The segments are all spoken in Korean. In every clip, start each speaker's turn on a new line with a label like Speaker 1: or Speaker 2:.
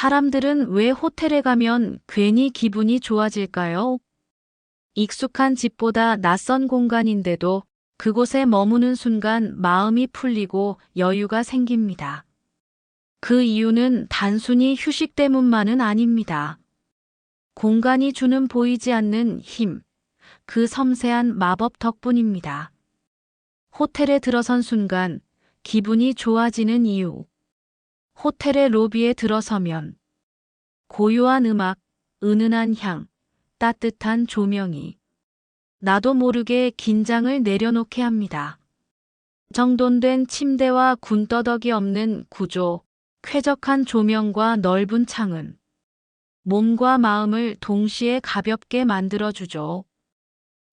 Speaker 1: 사람들은 왜 호텔에 가면 괜히 기분이 좋아질까요? 익숙한 집보다 낯선 공간인데도 그곳에 머무는 순간 마음이 풀리고 여유가 생깁니다. 그 이유는 단순히 휴식 때문만은 아닙니다. 공간이 주는 보이지 않는 힘, 그 섬세한 마법 덕분입니다. 호텔에 들어선 순간 기분이 좋아지는 이유. 호텔의 로비에 들어서면 고요한 음악, 은은한 향, 따뜻한 조명이 나도 모르게 긴장을 내려놓게 합니다. 정돈된 침대와 군더더기 없는 구조, 쾌적한 조명과 넓은 창은 몸과 마음을 동시에 가볍게 만들어주죠.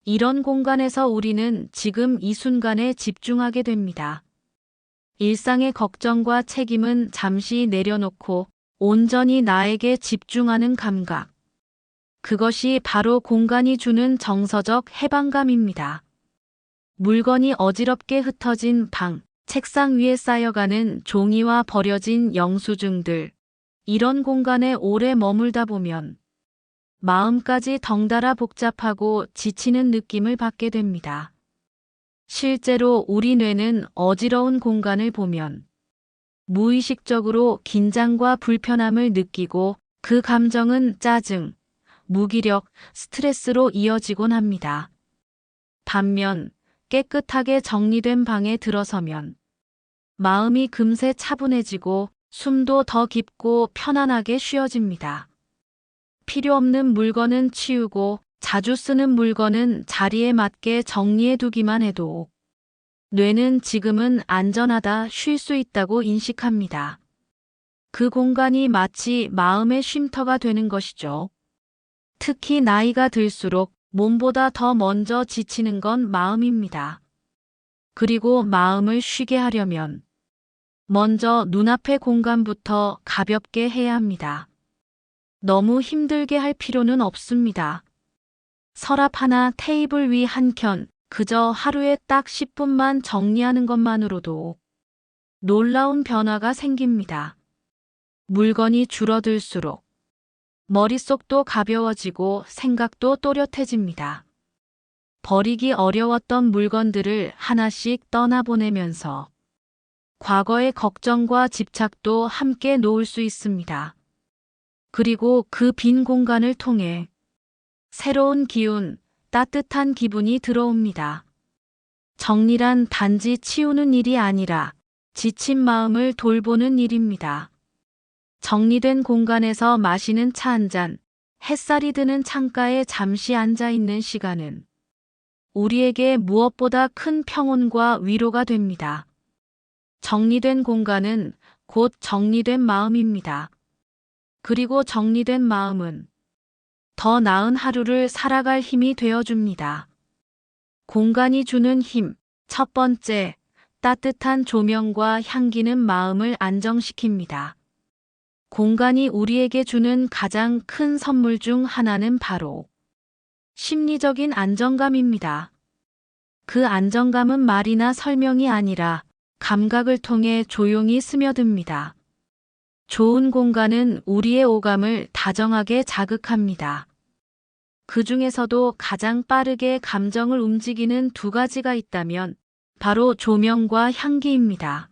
Speaker 1: 이런 공간에서 우리는 지금 이 순간에 집중하게 됩니다. 일상의 걱정과 책임은 잠시 내려놓고 온전히 나에게 집중하는 감각. 그것이 바로 공간이 주는 정서적 해방감입니다. 물건이 어지럽게 흩어진 방, 책상 위에 쌓여가는 종이와 버려진 영수증들. 이런 공간에 오래 머물다 보면 마음까지 덩달아 복잡하고 지치는 느낌을 받게 됩니다. 실제로 우리 뇌는 어지러운 공간을 보면 무의식적으로 긴장과 불편함을 느끼고 그 감정은 짜증, 무기력, 스트레스로 이어지곤 합니다. 반면 깨끗하게 정리된 방에 들어서면 마음이 금세 차분해지고 숨도 더 깊고 편안하게 쉬어집니다. 필요 없는 물건은 치우고 자주 쓰는 물건은 자리에 맞게 정리해 두기만 해도 뇌는 지금은 안전하다, 쉴 수 있다고 인식합니다. 그 공간이 마치 마음의 쉼터가 되는 것이죠. 특히 나이가 들수록 몸보다 더 먼저 지치는 건 마음입니다. 그리고 마음을 쉬게 하려면 먼저 눈앞의 공간부터 가볍게 해야 합니다. 너무 힘들게 할 필요는 없습니다. 서랍 하나, 테이블 위 한 켠, 그저 하루에 딱 10분만 정리하는 것만으로도 놀라운 변화가 생깁니다. 물건이 줄어들수록 머릿속도 가벼워지고 생각도 또렷해집니다. 버리기 어려웠던 물건들을 하나씩 떠나보내면서 과거의 걱정과 집착도 함께 놓을 수 있습니다. 그리고 그 빈 공간을 통해 새로운 기운, 따뜻한 기분이 들어옵니다. 정리란 단지 치우는 일이 아니라 지친 마음을 돌보는 일입니다. 정리된 공간에서 마시는 차 한 잔, 햇살이 드는 창가에 잠시 앉아 있는 시간은 우리에게 무엇보다 큰 평온과 위로가 됩니다. 정리된 공간은 곧 정리된 마음입니다. 그리고 정리된 마음은 더 나은 하루를 살아갈 힘이 되어줍니다. 공간이 주는 힘. 첫 번째, 따뜻한 조명과 향기는 마음을 안정시킵니다. 공간이 우리에게 주는 가장 큰 선물 중 하나는 바로 심리적인 안정감입니다. 그 안정감은 말이나 설명이 아니라 감각을 통해 조용히 스며듭니다. 좋은 공간은 우리의 오감을 다정하게 자극합니다. 그 중에서도 가장 빠르게 감정을 움직이는 두 가지가 있다면 바로 조명과 향기입니다.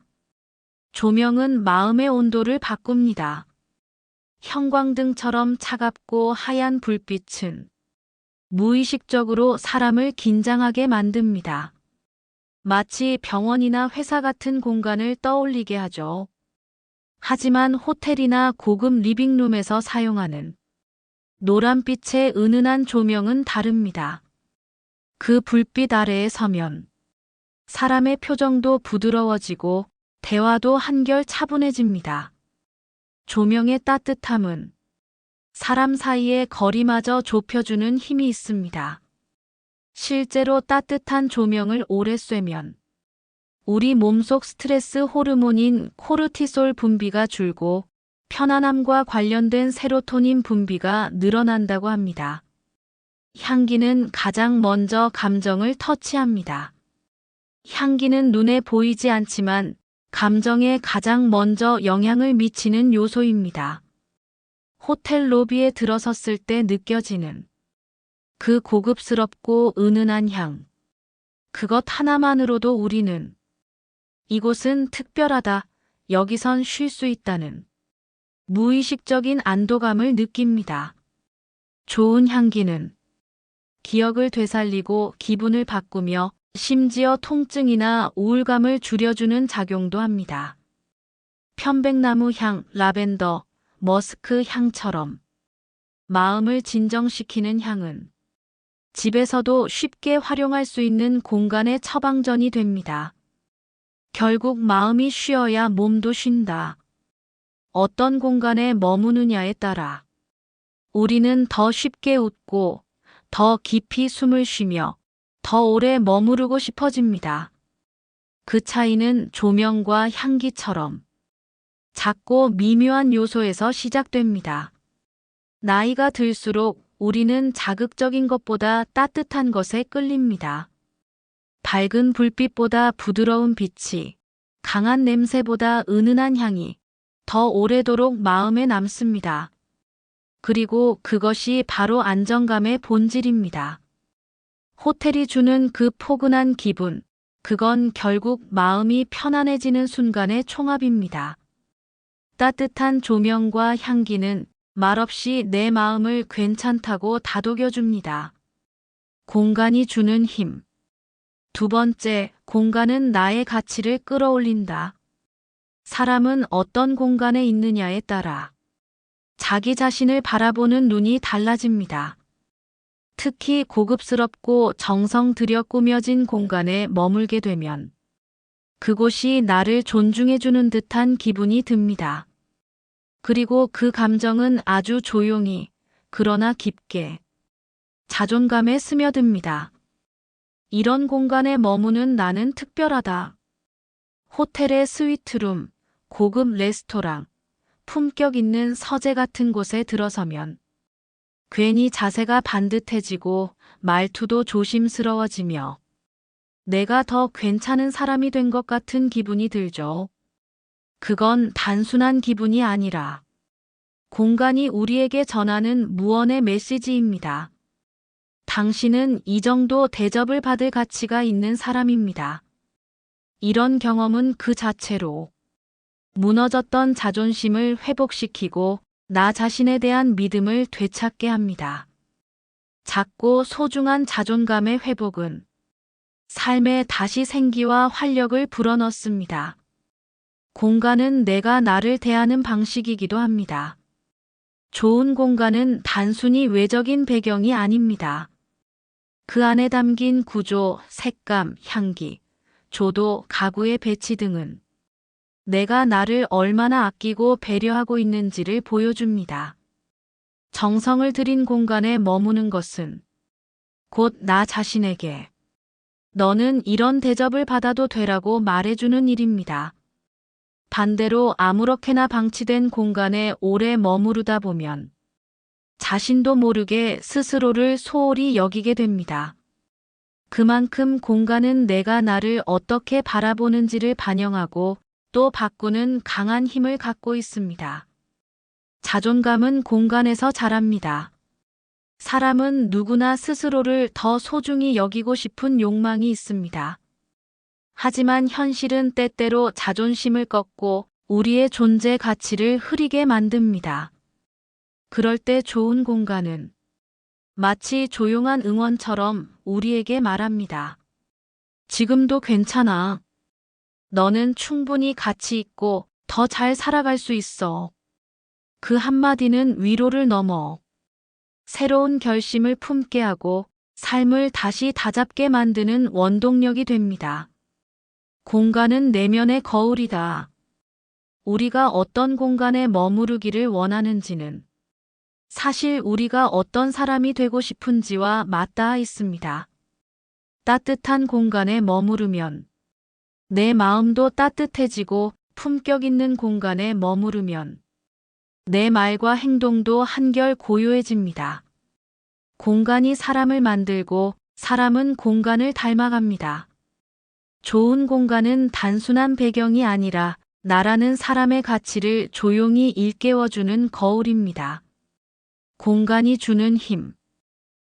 Speaker 1: 조명은 마음의 온도를 바꿉니다. 형광등처럼 차갑고 하얀 불빛은 무의식적으로 사람을 긴장하게 만듭니다. 마치 병원이나 회사 같은 공간을 떠올리게 하죠. 하지만 호텔이나 고급 리빙룸에서 사용하는 노란빛의 은은한 조명은 다릅니다. 그 불빛 아래에 서면 사람의 표정도 부드러워지고 대화도 한결 차분해집니다. 조명의 따뜻함은 사람 사이의 거리마저 좁혀주는 힘이 있습니다. 실제로 따뜻한 조명을 오래 쐬면 우리 몸속 스트레스 호르몬인 코르티솔 분비가 줄고 편안함과 관련된 세로토닌 분비가 늘어난다고 합니다. 향기는 가장 먼저 감정을 터치합니다. 향기는 눈에 보이지 않지만 감정에 가장 먼저 영향을 미치는 요소입니다. 호텔 로비에 들어섰을 때 느껴지는 그 고급스럽고 은은한 향. 그것 하나만으로도 우리는 이곳은 특별하다, 여기선 쉴 수 있다는 무의식적인 안도감을 느낍니다. 좋은 향기는 기억을 되살리고 기분을 바꾸며 심지어 통증이나 우울감을 줄여주는 작용도 합니다. 편백나무 향, 라벤더, 머스크 향처럼 마음을 진정시키는 향은 집에서도 쉽게 활용할 수 있는 공간의 처방전이 됩니다. 결국 마음이 쉬어야 몸도 쉰다. 어떤 공간에 머무느냐에 따라 우리는 더 쉽게 웃고 더 깊이 숨을 쉬며 더 오래 머무르고 싶어집니다. 그 차이는 조명과 향기처럼 작고 미묘한 요소에서 시작됩니다. 나이가 들수록 우리는 자극적인 것보다 따뜻한 것에 끌립니다. 밝은 불빛보다 부드러운 빛이, 강한 냄새보다 은은한 향이 더 오래도록 마음에 남습니다. 그리고 그것이 바로 안정감의 본질입니다. 호텔이 주는 그 포근한 기분, 그건 결국 마음이 편안해지는 순간의 총합입니다. 따뜻한 조명과 향기는 말없이 내 마음을 괜찮다고 다독여줍니다. 공간이 주는 힘. 두 번째, 공간은 나의 가치를 끌어올린다. 사람은 어떤 공간에 있느냐에 따라 자기 자신을 바라보는 눈이 달라집니다. 특히 고급스럽고 정성 들여 꾸며진 공간에 머물게 되면 그곳이 나를 존중해주는 듯한 기분이 듭니다. 그리고 그 감정은 아주 조용히, 그러나 깊게 자존감에 스며듭니다. 이런 공간에 머무는 나는 특별하다. 호텔의 스위트룸, 고급 레스토랑, 품격 있는 서재 같은 곳에 들어서면 괜히 자세가 반듯해지고 말투도 조심스러워지며 내가 더 괜찮은 사람이 된 것 같은 기분이 들죠. 그건 단순한 기분이 아니라 공간이 우리에게 전하는 무언의 메시지입니다. 당신은 이 정도 대접을 받을 가치가 있는 사람입니다. 이런 경험은 그 자체로 무너졌던 자존심을 회복시키고 나 자신에 대한 믿음을 되찾게 합니다. 작고 소중한 자존감의 회복은 삶에 다시 생기와 활력을 불어넣습니다. 공간은 내가 나를 대하는 방식이기도 합니다. 좋은 공간은 단순히 외적인 배경이 아닙니다. 그 안에 담긴 구조, 색감, 향기, 조도, 가구의 배치 등은 내가 나를 얼마나 아끼고 배려하고 있는지를 보여줍니다. 정성을 들인 공간에 머무는 것은 곧 나 자신에게 너는 이런 대접을 받아도 되라고 말해주는 일입니다. 반대로 아무렇게나 방치된 공간에 오래 머무르다 보면 자신도 모르게 스스로를 소홀히 여기게 됩니다. 그만큼 공간은 내가 나를 어떻게 바라보는지를 반영하고 또 바꾸는 강한 힘을 갖고 있습니다. 자존감은 공간에서 자랍니다. 사람은 누구나 스스로를 더 소중히 여기고 싶은 욕망이 있습니다. 하지만 현실은 때때로 자존심을 꺾고 우리의 존재 가치를 흐리게 만듭니다. 그럴 때 좋은 공간은 마치 조용한 응원처럼 우리에게 말합니다. 지금도 괜찮아. 너는 충분히 가치 있고 더 잘 살아갈 수 있어. 그 한마디는 위로를 넘어 새로운 결심을 품게 하고 삶을 다시 다잡게 만드는 원동력이 됩니다. 공간은 내면의 거울이다. 우리가 어떤 공간에 머무르기를 원하는지는 사실 우리가 어떤 사람이 되고 싶은지와 맞닿아 있습니다. 따뜻한 공간에 머무르면 내 마음도 따뜻해지고 품격 있는 공간에 머무르면 내 말과 행동도 한결 고요해집니다. 공간이 사람을 만들고 사람은 공간을 닮아갑니다. 좋은 공간은 단순한 배경이 아니라 나라는 사람의 가치를 조용히 일깨워주는 거울입니다. 공간이 주는 힘.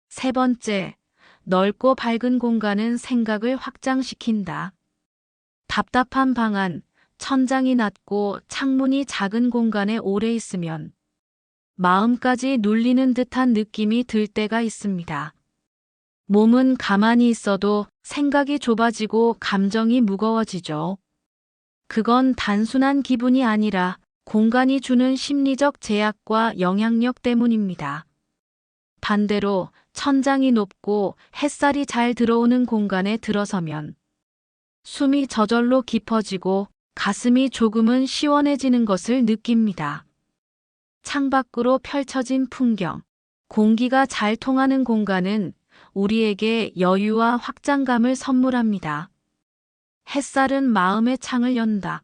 Speaker 1: 세 번째, 넓고 밝은 공간은 생각을 확장시킨다. 답답한 방 안, 천장이 낮고 창문이 작은 공간에 오래 있으면 마음까지 눌리는 듯한 느낌이 들 때가 있습니다. 몸은 가만히 있어도 생각이 좁아지고 감정이 무거워지죠. 그건 단순한 기분이 아니라 공간이 주는 심리적 제약과 영향력 때문입니다. 반대로 천장이 높고 햇살이 잘 들어오는 공간에 들어서면 숨이 저절로 깊어지고 가슴이 조금은 시원해지는 것을 느낍니다. 창밖으로 펼쳐진 풍경, 공기가 잘 통하는 공간은 우리에게 여유와 확장감을 선물합니다. 햇살은 마음의 창을 연다.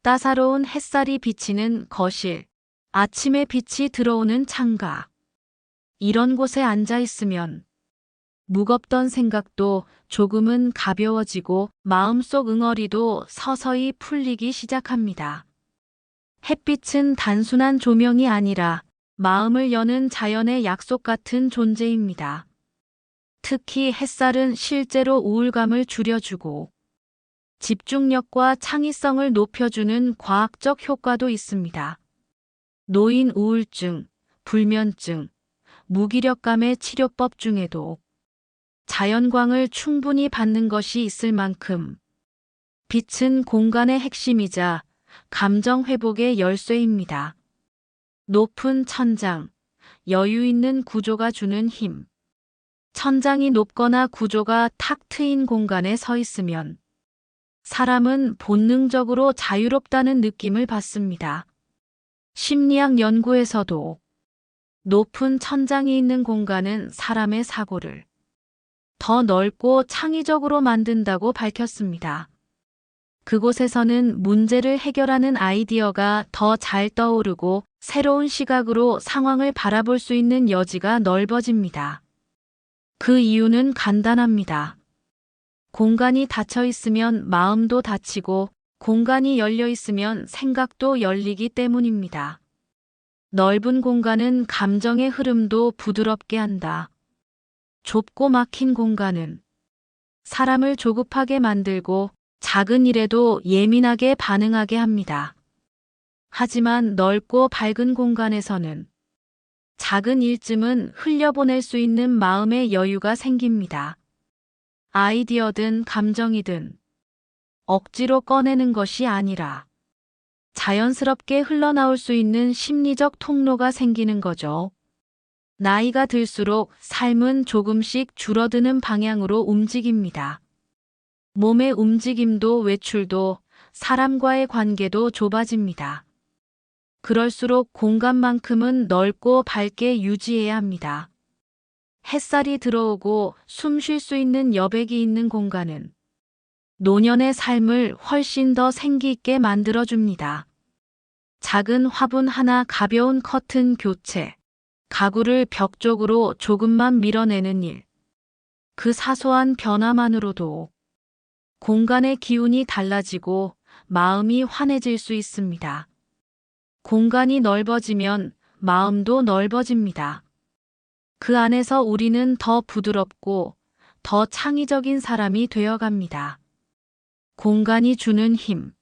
Speaker 1: 따사로운 햇살이 비치는 거실, 아침의 빛이 들어오는 창가. 이런 곳에 앉아 있으면 무겁던 생각도 조금은 가벼워지고 마음속 응어리도 서서히 풀리기 시작합니다. 햇빛은 단순한 조명이 아니라 마음을 여는 자연의 약속 같은 존재입니다. 특히 햇살은 실제로 우울감을 줄여주고 집중력과 창의성을 높여주는 과학적 효과도 있습니다. 노인 우울증, 불면증, 무기력감의 치료법 중에도 자연광을 충분히 받는 것이 있을 만큼 빛은 공간의 핵심이자 감정 회복의 열쇠입니다. 높은 천장, 여유 있는 구조가 주는 힘. 천장이 높거나 구조가 탁 트인 공간에 서 있으면 사람은 본능적으로 자유롭다는 느낌을 받습니다. 심리학 연구에서도 높은 천장이 있는 공간은 사람의 사고를 더 넓고 창의적으로 만든다고 밝혔습니다. 그곳에서는 문제를 해결하는 아이디어가 더 잘 떠오르고 새로운 시각으로 상황을 바라볼 수 있는 여지가 넓어집니다. 그 이유는 간단합니다. 공간이 닫혀 있으면 마음도 닫히고 공간이 열려 있으면 생각도 열리기 때문입니다. 넓은 공간은 감정의 흐름도 부드럽게 한다. 좁고 막힌 공간은 사람을 조급하게 만들고 작은 일에도 예민하게 반응하게 합니다. 하지만 넓고 밝은 공간에서는 작은 일쯤은 흘려보낼 수 있는 마음의 여유가 생깁니다. 아이디어든 감정이든 억지로 꺼내는 것이 아니라 자연스럽게 흘러나올 수 있는 심리적 통로가 생기는 거죠. 나이가 들수록 삶은 조금씩 줄어드는 방향으로 움직입니다. 몸의 움직임도 외출도 사람과의 관계도 좁아집니다. 그럴수록 공간만큼은 넓고 밝게 유지해야 합니다. 햇살이 들어오고 숨 쉴 수 있는 여백이 있는 공간은 노년의 삶을 훨씬 더 생기 있게 만들어줍니다. 작은 화분 하나, 가벼운 커튼 교체, 가구를 벽 쪽으로 조금만 밀어내는 일. 그 사소한 변화만으로도 공간의 기운이 달라지고 마음이 환해질 수 있습니다. 공간이 넓어지면 마음도 넓어집니다. 그 안에서 우리는 더 부드럽고 더 창의적인 사람이 되어갑니다. 공간이 주는 힘.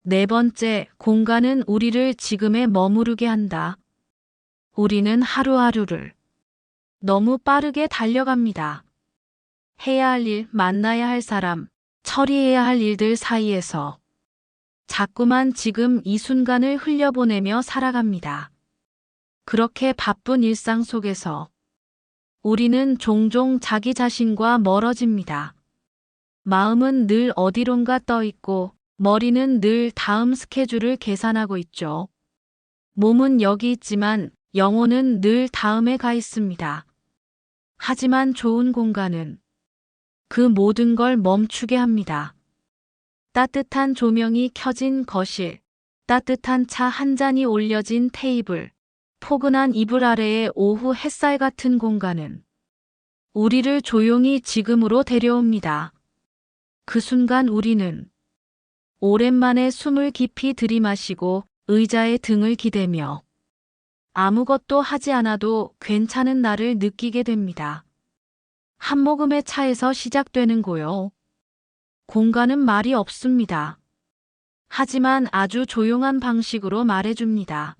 Speaker 1: 네 번째, 공간은 우리를 지금에 머무르게 한다. 우리는 하루하루를 너무 빠르게 달려갑니다. 해야 할 일, 만나야 할 사람, 처리해야 할 일들 사이에서 자꾸만 지금 이 순간을 흘려보내며 살아갑니다. 그렇게 바쁜 일상 속에서 우리는 종종 자기 자신과 멀어집니다. 마음은 늘 어디론가 떠 있고 머리는 늘 다음 스케줄을 계산하고 있죠. 몸은 여기 있지만 영혼은 늘 다음에 가 있습니다. 하지만 좋은 공간은 그 모든 걸 멈추게 합니다. 따뜻한 조명이 켜진 거실, 따뜻한 차 한 잔이 올려진 테이블, 포근한 이불 아래의 오후 햇살 같은 공간은 우리를 조용히 지금으로 데려옵니다. 그 순간 우리는 오랜만에 숨을 깊이 들이마시고 의자에 등을 기대며 아무것도 하지 않아도 괜찮은 나를 느끼게 됩니다. 한 모금의 차에서 시작되는 고요. 공간은 말이 없습니다. 하지만 아주 조용한 방식으로 말해줍니다.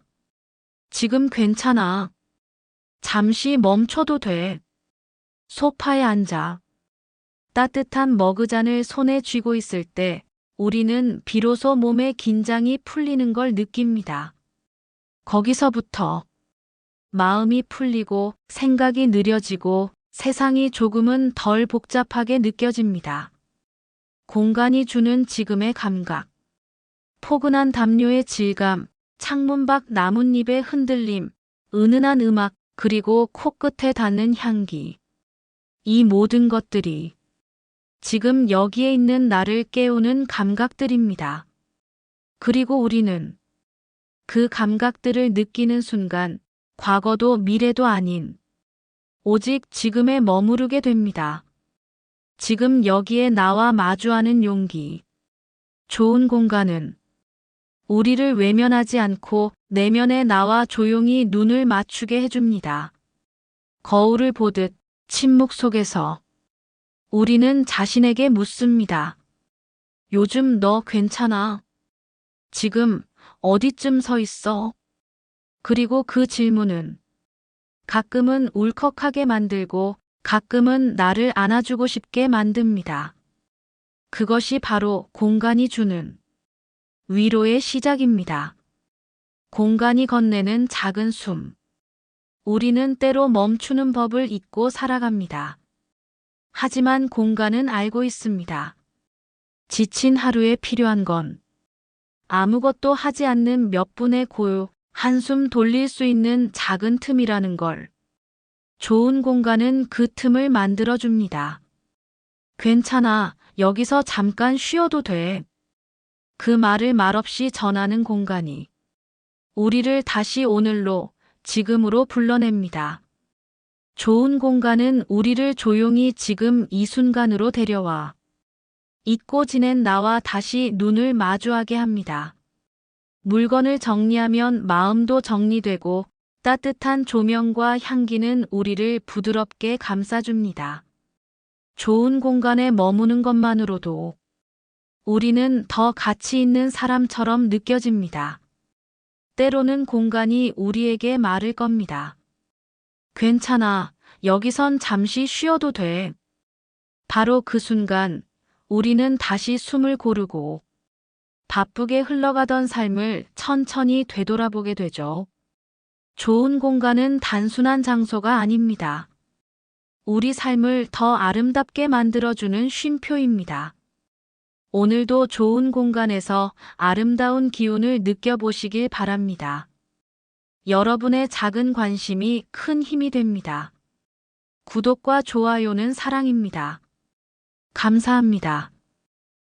Speaker 1: 지금 괜찮아. 잠시 멈춰도 돼. 소파에 앉아. 따뜻한 머그잔을 손에 쥐고 있을 때 우리는 비로소 몸의 긴장이 풀리는 걸 느낍니다. 거기서부터 마음이 풀리고 생각이 느려지고 세상이 조금은 덜 복잡하게 느껴집니다. 공간이 주는 지금의 감각. 포근한 담요의 질감, 창문 밖 나뭇잎의 흔들림, 은은한 음악, 그리고 코끝에 닿는 향기. 이 모든 것들이 지금 여기에 있는 나를 깨우는 감각들입니다. 그리고 우리는 그 감각들을 느끼는 순간 과거도 미래도 아닌 오직 지금에 머무르게 됩니다. 지금 여기에 나와 마주하는 용기. 좋은 공간은 우리를 외면하지 않고 내면의 나와 조용히 눈을 맞추게 해줍니다. 거울을 보듯 침묵 속에서 우리는 자신에게 묻습니다. 요즘 너 괜찮아? 지금 어디쯤 서 있어? 그리고 그 질문은 가끔은 울컥하게 만들고 가끔은 나를 안아주고 싶게 만듭니다. 그것이 바로 공간이 주는 위로의 시작입니다. 공간이 건네는 작은 숨. 우리는 때로 멈추는 법을 잊고 살아갑니다. 하지만 공간은 알고 있습니다. 지친 하루에 필요한 건 아무것도 하지 않는 몇 분의 고요, 한숨 돌릴 수 있는 작은 틈이라는 걸. 좋은 공간은 그 틈을 만들어줍니다. 괜찮아, 여기서 잠깐 쉬어도 돼. 그 말을 말없이 전하는 공간이 우리를 다시 오늘로, 지금으로 불러냅니다. 좋은 공간은 우리를 조용히 지금 이 순간으로 데려와 잊고 지낸 나와 다시 눈을 마주하게 합니다. 물건을 정리하면 마음도 정리되고 따뜻한 조명과 향기는 우리를 부드럽게 감싸줍니다. 좋은 공간에 머무는 것만으로도 우리는 더 가치 있는 사람처럼 느껴집니다. 때로는 공간이 우리에게 말을 겁니다. 괜찮아, 여기선 잠시 쉬어도 돼. 바로 그 순간 우리는 다시 숨을 고르고 바쁘게 흘러가던 삶을 천천히 되돌아보게 되죠. 좋은 공간은 단순한 장소가 아닙니다. 우리 삶을 더 아름답게 만들어주는 쉼표입니다. 오늘도 좋은 공간에서 아름다운 기운을 느껴보시길 바랍니다. 여러분의 작은 관심이 큰 힘이 됩니다. 구독과 좋아요는 사랑입니다. 감사합니다.